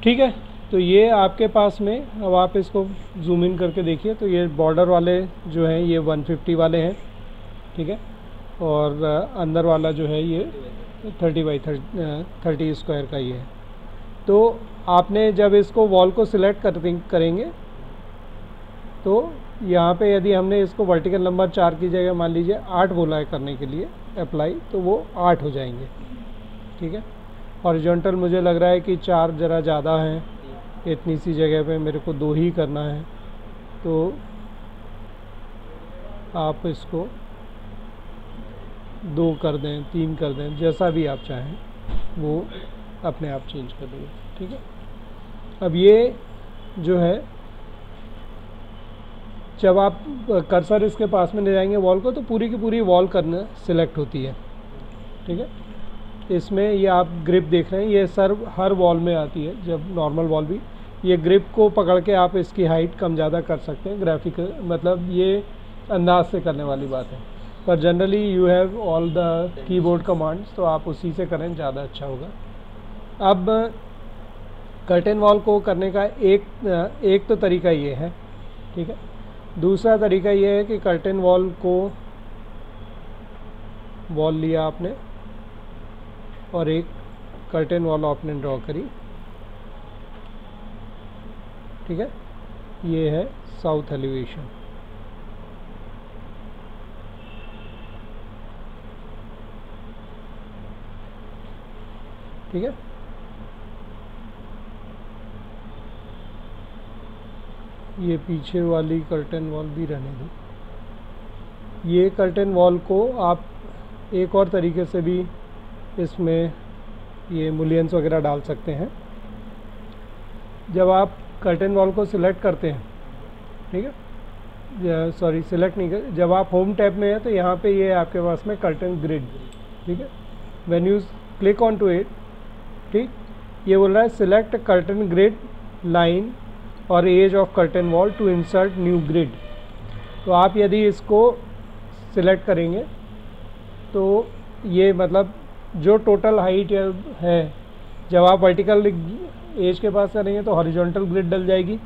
ठीक है, तो ये आपके पास में, अब आप इसको जूम इन करके देखिए तो ये बॉर्डर वाले जो हैं ये 150 वाले हैं, ठीक है, और अंदर वाला जो है ये 30 स्क्वायर का ये है। तो आपने जब इसको वॉल को सिलेक्ट करेंगे तो यहाँ पे यदि हमने इसको वर्टिकल नंबर 4 की जगह मान लीजिए 8 बोला है करने के लिए अप्लाई, तो वो 8 हो जाएंगे, ठीक है। हॉरिजॉन्टल मुझे लग रहा है कि 4 ज़रा ज़्यादा हैं, इतनी सी जगह पे मेरे को 2 ही करना है, तो आप इसको 2 कर दें, 3 कर दें, जैसा भी आप चाहें वो अपने आप चेंज कर देंगे, ठीक है। अब ये जो है जब आप कर्सर इसके पास में ले जाएंगे वॉल को तो पूरी की पूरी वॉल करना सिलेक्ट होती है, ठीक है। इसमें ये आप ग्रिप देख रहे हैं, ये सर हर वॉल में आती है, जब नॉर्मल वॉल भी ये ग्रिप को पकड़ के आप इसकी हाइट कम ज़्यादा कर सकते हैं, ग्राफिक मतलब ये अंदाज से करने वाली बात है, पर generally you have all the keyboard commands, तो आप उसी से करें ज़्यादा अच्छा होगा। अब कर्टेन वॉल को करने का एक तो तरीका ये है, ठीक है। दूसरा तरीका ये है कि कर्टेन वॉल को वॉल लिया आपने और एक कर्टेन वॉल आपने ड्रॉ करी, ठीक है। ये है साउथ एलिवेशन, ठीक है। ये पीछे वाली कर्टेन वॉल भी रहने दो। ये कर्टेन वॉल को आप एक और तरीके से भी इसमें ये मुलियंस वगैरह डाल सकते हैं। जब आप कर्टेन वॉल को सिलेक्ट करते हैं, ठीक है, सॉरी सिलेक्ट नहीं कर, जब आप होम टैब में हैं तो यहाँ पे ये आपके पास में कर्टेन ग्रिड, ठीक है। When you click on to it, ठीक, ये बोल रहा है सिलेक्ट कर्टेन ग्रिड लाइन और edge of curtain wall to insert new grid. तो आप यदि इसको सिलेक्ट करेंगे तो ये मतलब जो टोटल हाइट है, जब आप वर्टिकल एज के पास करेंगे तो हॉरिजॉन्टल ग्रिड डल जाएगी,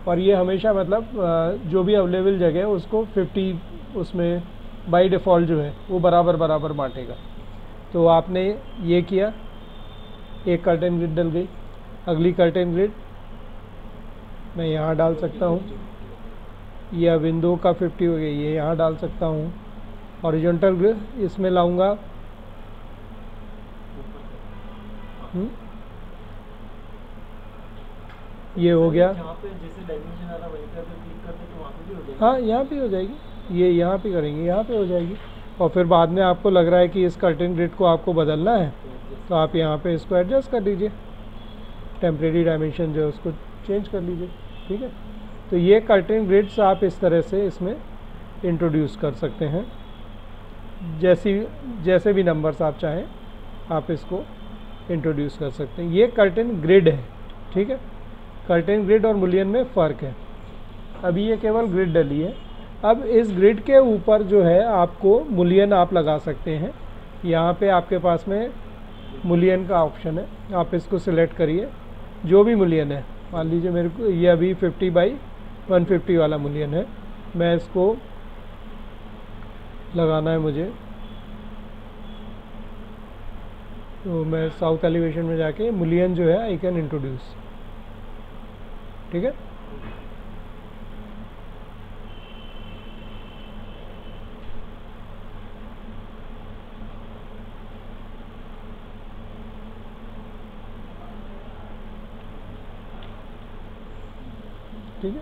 और ये हमेशा मतलब जो भी अवेलेबल जगह है उसको 50 उसमें बाय डिफ़ॉल्ट जो है वो बराबर बराबर बांटेगा। तो आपने ये किया, एक कर्टेन ग्रिड डल गई। अगली कर्टेन ग्रिड मैं यहाँ डाल सकता हूँ, यह विंडो का 50 हो गई, ये यहाँ डाल सकता हूँ। हॉरिजॉन्टल ग्रिड इसमें लाऊंगा, ये हो गया। हाँ यहाँ पे हो जाएगी, ये यहाँ पे करेंगे, यहाँ पे हो जाएगी। और फिर बाद में आपको लग रहा है कि इस कर्टेन ग्रिड को आपको बदलना है तो आप यहाँ पे इसको एडजस्ट कर लीजिए, टेम्परेरी डायमेंशन जो है उसको चेंज कर लीजिए, ठीक है। तो ये कर्टेन ग्रिड्स आप इस तरह से इसमें इंट्रोड्यूस कर सकते हैं, जैसे भी नंबर्स आप चाहें आप इसको इंट्रोड्यूस कर सकते हैं। ये कर्टेन ग्रिड है, ठीक है। कर्टेन ग्रिड और मुलियन में फ़र्क है। अभी ये केवल ग्रिड डली है। अब इस ग्रिड के ऊपर जो है आपको मुलियन आप लगा सकते हैं। यहाँ पे आपके पास में मुलियन का ऑप्शन है, आप इसको सिलेक्ट करिए, जो भी मुलियन है। मान लीजिए मेरे को ये अभी 50 बाई 150 वाला मुलियन है, मैं इसको लगाना है मुझे, तो मैं साउथ एलिवेशन में जाके मुलियन जो है आई कैन इंट्रोड्यूस, ठीक है। ठीक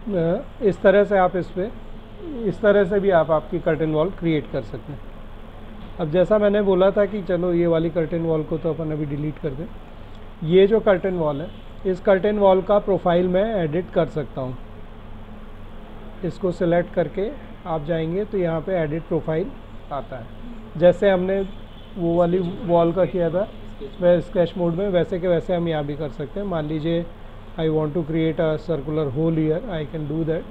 है, इस तरह से आप इस तरह से भी आप आपकी कर्टेन वॉल क्रिएट कर सकते हैं। अब जैसा मैंने बोला था कि चलो ये वाली कर्टेन वॉल को तो अपन अभी डिलीट कर दें। ये जो कर्टेन वॉल है, इस कर्टेन वॉल का प्रोफाइल मैं एडिट कर सकता हूँ। इसको सिलेक्ट करके आप जाएंगे तो यहाँ पे एडिट प्रोफाइल आता है। जैसे हमने वो वाली वॉल का किया था वह स्केच मोड में, वैसे के वैसे हम यहाँ भी कर सकते हैं। मान लीजिए I want to create a circular hole here, I can do that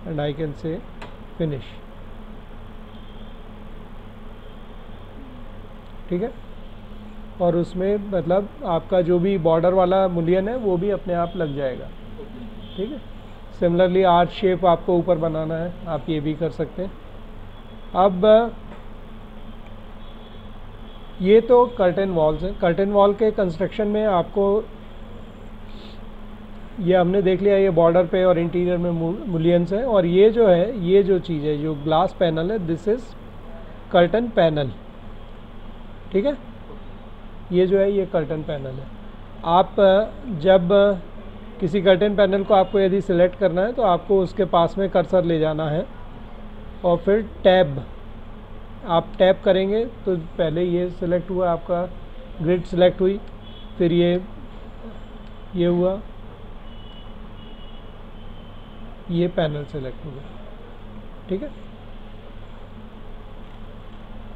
and I can say finish, ठीक है। और उसमें मतलब आपका जो भी बॉर्डर वाला मुलियन है वो भी अपने आप लग जाएगा। ठीक है। सिमिलरली आर्च शेप आपको ऊपर बनाना है, आप ये भी कर सकते हैं। अब ये तो कर्टेन वॉल्स हैं। कर्टेन वॉल के कंस्ट्रक्शन में आपको ये हमने देख लिया, ये बॉर्डर पे और इंटीरियर में मुलियंस है। और ये जो है, ये जो चीज़ है, जो ग्लास पैनल है, दिस इज़ कर्टन पैनल। ठीक है, ये जो है ये कर्टन पैनल है। आप जब किसी कर्टन पैनल को आपको यदि सिलेक्ट करना है तो आपको उसके पास में कर्सर ले जाना है और फिर टैब, आप टैप करेंगे तो पहले ये सिलेक्ट हुआ, आपका ग्रिड सिलेक्ट हुई, फिर ये हुआ, ये पैनल सेलेक्ट हो गया। ठीक है।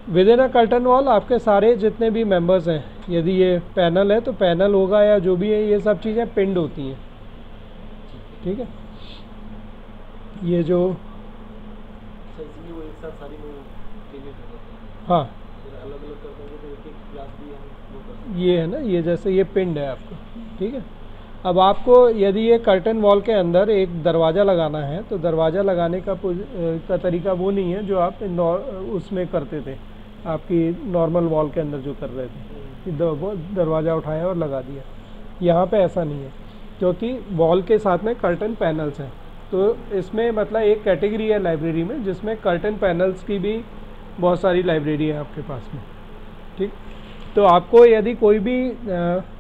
With in a curtain wall आपके सारे जितने भी मेंबर्स हैं, यदि ये पैनल है तो पैनल होगा या जो भी है, ये सब चीज़ें पिंड होती हैं। ठीक है। ये जो हाँ ये है ना, ये जैसे ये पिंड है आपको। ठीक है। अब आपको यदि ये कर्टन वॉल के अंदर एक दरवाज़ा लगाना है तो दरवाज़ा लगाने का तरीका वो नहीं है जो आप उसमें करते थे, आपकी नॉर्मल वॉल के अंदर जो कर रहे थे, दरवाज़ा उठाया और लगा दिया। यहाँ पे ऐसा नहीं है, क्योंकि वॉल के साथ में कर्टन पैनल्स हैं। तो इसमें मतलब एक कैटेगरी है लाइब्रेरी में जिसमें कर्टन पैनल्स की भी बहुत सारी लाइब्रेरी है आपके पास में। ठीक। तो आपको यदि कोई भी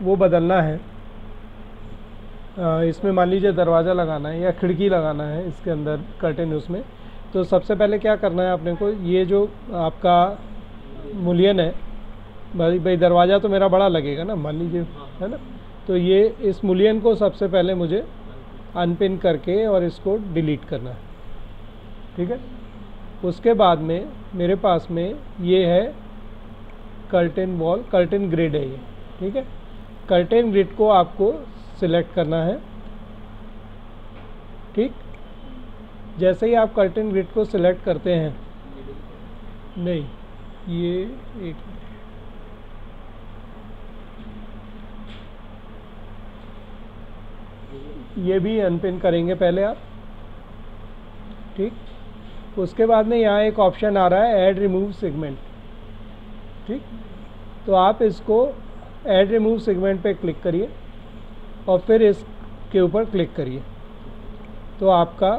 वो बदलना है, इसमें मान लीजिए दरवाज़ा लगाना है या खिड़की लगाना है इसके अंदर कर्टन उसमें, तो सबसे पहले क्या करना है आपने को, ये जो आपका मुलियन है, भाई दरवाज़ा तो मेरा बड़ा लगेगा ना, मान लीजिए, है ना, तो ये इस मुलियन को सबसे पहले मुझे अनपिन करके और इसको डिलीट करना है। ठीक है। उसके बाद में मेरे पास में ये है कर्टन वॉल, कर्टन ग्रिड है ये। ठीक है। कर्टन ग्रिड को आपको सिलेक्ट करना है। ठीक। जैसे ही आप कर्टन ग्रिड को सिलेक्ट करते हैं, नहीं ये एक, ये भी अनपिन करेंगे पहले आप। ठीक। उसके बाद में यहाँ एक ऑप्शन आ रहा है ऐड रिमूव सेगमेंट। ठीक। तो आप इसको ऐड रिमूव सेगमेंट पे क्लिक करिए और फिर इसके ऊपर क्लिक करिए, तो आपका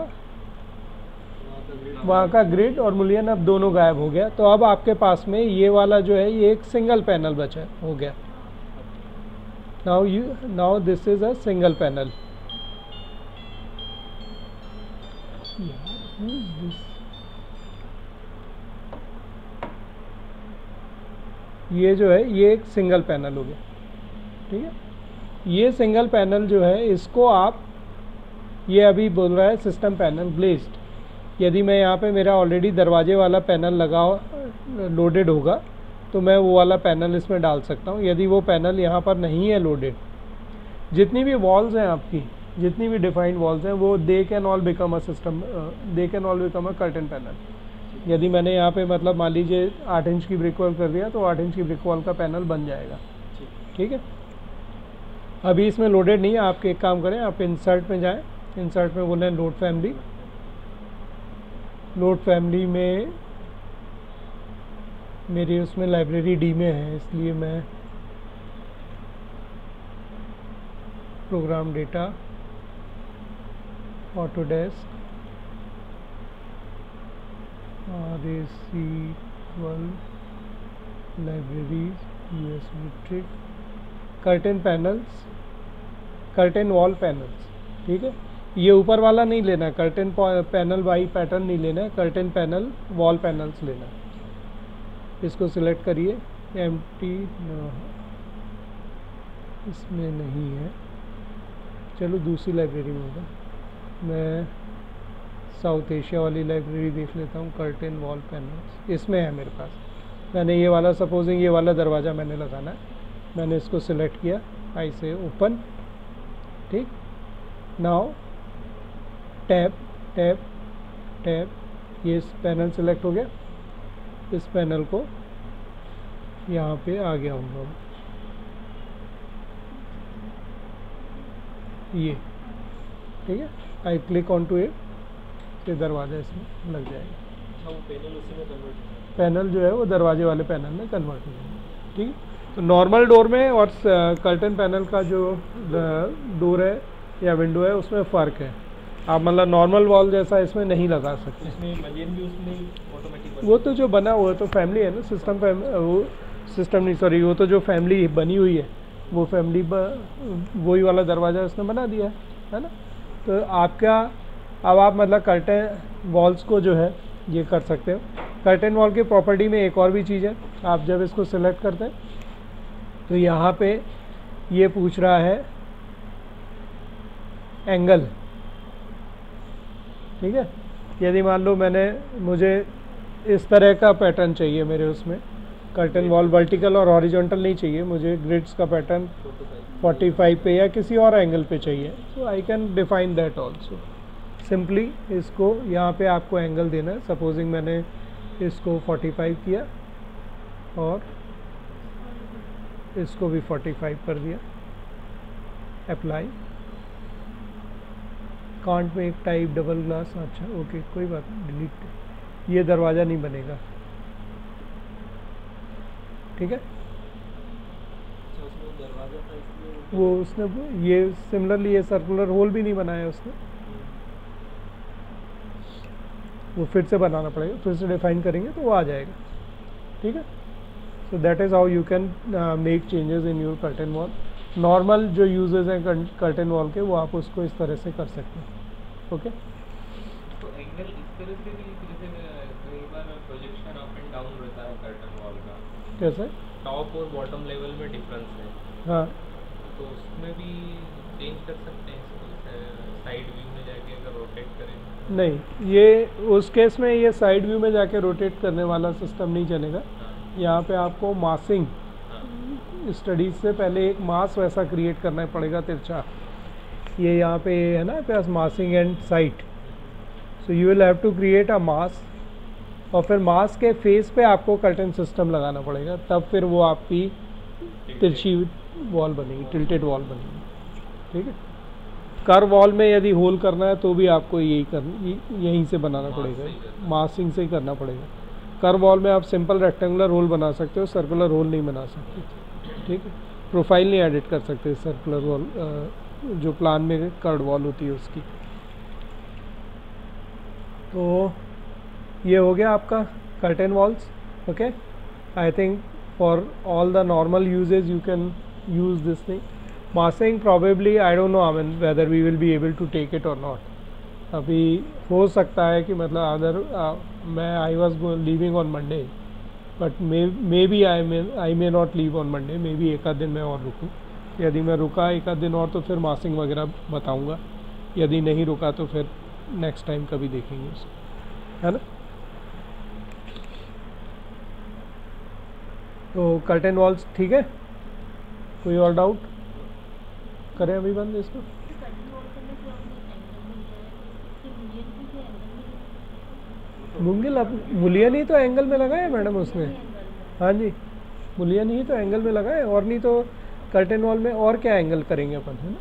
वहाँ का ग्रिड और मुलियन अब दोनों गायब हो गया। तो अब आपके पास में ये वाला जो है ये एक सिंगल पैनल बचा हो गया। Now this is a single panel. ये जो है ये एक सिंगल पैनल हो गया। ठीक है। ये सिंगल पैनल जो है इसको आप, ये अभी बोल रहा है सिस्टम पैनल ग्लेज्ड। यदि मैं यहाँ पे मेरा ऑलरेडी दरवाजे वाला पैनल लगा लोडेड होगा तो मैं वो वाला पैनल इसमें डाल सकता हूँ। यदि वो पैनल यहाँ पर नहीं है लोडेड, जितनी भी वॉल्स हैं आपकी, जितनी भी डिफाइंड वॉल्स हैं, वो they can all become a system, they can all become a curtain panel. यदि मैंने यहाँ पे मतलब मान लीजिए 8 इंच की ब्रिक वॉल कर दिया तो 8 इंच की ब्रिक वॉल का पैनल बन जाएगा। ठीक है। अभी इसमें लोडेड नहीं है। आप एक काम करें, आप इंसर्ट में जाएं, इंसर्ट में बोलें लोड फैमिली। लोड फैमिली में मेरी उसमें लाइब्रेरी डी में है, इसलिए मैं program data, Autodesk, RAC12, libraries, USB trick, curtain panels, curtain wall panels. ठीक है। ये ऊपर वाला नहीं लेना है, कर्टन पैनल बाई पैटर्न नहीं लेना है, कर्टन पैनल वॉल पैनल्स लेना है। इसको सिलेक्ट करिए। एम्प्टी इसमें नहीं है, चलो दूसरी लाइब्रेरी में होगा। मैं साउथ एशिया वाली लाइब्रेरी देख लेता हूँ। कर्टन वॉल पैनल्स इसमें है मेरे पास। मैंने ये वाला, सपोजिंग ये वाला दरवाज़ा मैंने लगाना है, मैंने इसको सिलेक्ट किया, आई से ओपन। ठीक। नाउ टैब टैब टैब, ये पैनल सिलेक्ट हो गया। इस पैनल को यहाँ पे आ गया हूँ। ये, ठीक है। I click on to it, तो दरवाज़ा इसमें लग जाएगा। वो पैनल उसी में कन्वर्ट, पैनल जो है वो दरवाजे वाले पैनल में कन्वर्ट हो जाएगा, ठीक है। तो नॉर्मल डोर में और कर्टन पैनल का जो डोर है या विंडो है उसमें फ़र्क है। आप मतलब नॉर्मल वॉल जैसा इसमें नहीं लगा सकते। इसमें मलियन भी उसमें ऑटोमेटिक, वो तो जो बना हुआ है तो फैमिली है ना, सिस्टम वो सिस्टम नहीं, सॉरी, वो तो जो फैमिली बनी हुई है वो फैमिली वही वाला दरवाज़ा उसने बना दिया है ना। तो आपका अब आप मतलब कर्टेन वॉल्स को जो है ये कर सकते हो। कर्टेन वॉल की प्रॉपर्टी में एक और भी चीज़ है, आप जब इसको सिलेक्ट करते हैं तो यहाँ पे ये पूछ रहा है एंगल, ठीक है। यदि मान लो मुझे इस तरह का पैटर्न चाहिए, मेरे उसमें कर्टेन वॉल वर्टिकल और हॉरिजॉन्टल नहीं चाहिए, मुझे ग्रिड्स का पैटर्न 45 पे या किसी और एंगल पे चाहिए, तो I can define that also. Simply इसको यहाँ पे आपको एंगल देना है। सपोजिंग मैंने इसको 45 किया और इसको भी 45 कर दिया, अप्लाई। कांट में एक टाइप डबल ग्लास, अच्छा ओके कोई बात नहीं, डिलीट। ये दरवाज़ा नहीं बनेगा, ठीक है। वो उसने ये सिमिलरली ये सर्कुलर होल भी नहीं बनाया उसने, वो फिर से बनाना पड़ेगा, फिर से डिफाइन करेंगे तो वो आ जाएगा, ठीक है। So that is how you can make changes in your curtain wall. Normal जो यूजेस हैं कर्टेन वॉल के वो आप उसको इस तरह से कर सकते हैं, ओके। तो एंगल इस तरह से भी, जैसे कई बार प्रोजेक्शन अप एंड डाउन रहता है कर्टन वॉल का, कैसे टॉप और बॉटम लेवल में डिफरेंस है, हाँ, तो उसमें भी चेंज कर सकते हैं इसको, साइड व्यू में जाके अगर रोटेट करें। नहीं, ये उस केस में ये साइड व्यू में जाके रोटेट करने वाला सिस्टम नहीं चलेगा। यहाँ पे आपको मासिंग स्टडीज से पहले एक मास वैसा क्रिएट करना पड़ेगा तिरछा। ये यहाँ पे है ना plus massing and site, so you will have to create a mass, और फिर मास के फेस पे आपको कर्टन सिस्टम लगाना पड़ेगा, तब फिर वो आपकी तिरछी वॉल बनेगी, टिल्टेड वॉल बनेगी, ठीक है। कर वॉल में यदि होल करना है तो भी आपको यहीं से बनाना पड़ेगा, मासिंग से ही करना पड़ेगा। कर वॉल में आप सिंपल रेक्टेंगुलर होल बना सकते हो, सर्कुलर होल नहीं बना सकते, ठीक है। प्रोफाइल नहीं एडिट कर सकते सर्कुलर वॉल, जो प्लान में कर्ड वॉल होती है उसकी। तो ये हो गया आपका curtain walls, okay. I think for all the normal usages you can use this thing. Massing probably I don't know, I mean whether we will be able to take it or not. अभी हो सकता है कि मतलब अगर मैं I was leaving on Monday, but maybe I may not leave on Monday, maybe एक आध दिन मैं और रुकूँ। यदि मैं रुका एक आध दिन और तो फिर मासिंग वगैरह बताऊँगा, यदि नहीं रुका तो फिर नेक्स्ट टाइम कभी देखेंगे उसको, है ना। तो कर्टेन वॉल्स ठीक है, कोई और डाउट करें अभी बंद इसको। मुंगिल अब मुलियन ही तो एंगल में लगाया मैडम उसने, हाँ जी, मुलियन ही तो एंगल में लगाए, और नहीं तो कर्टेन वॉल में और क्या एंगल करेंगे अपन, है ना।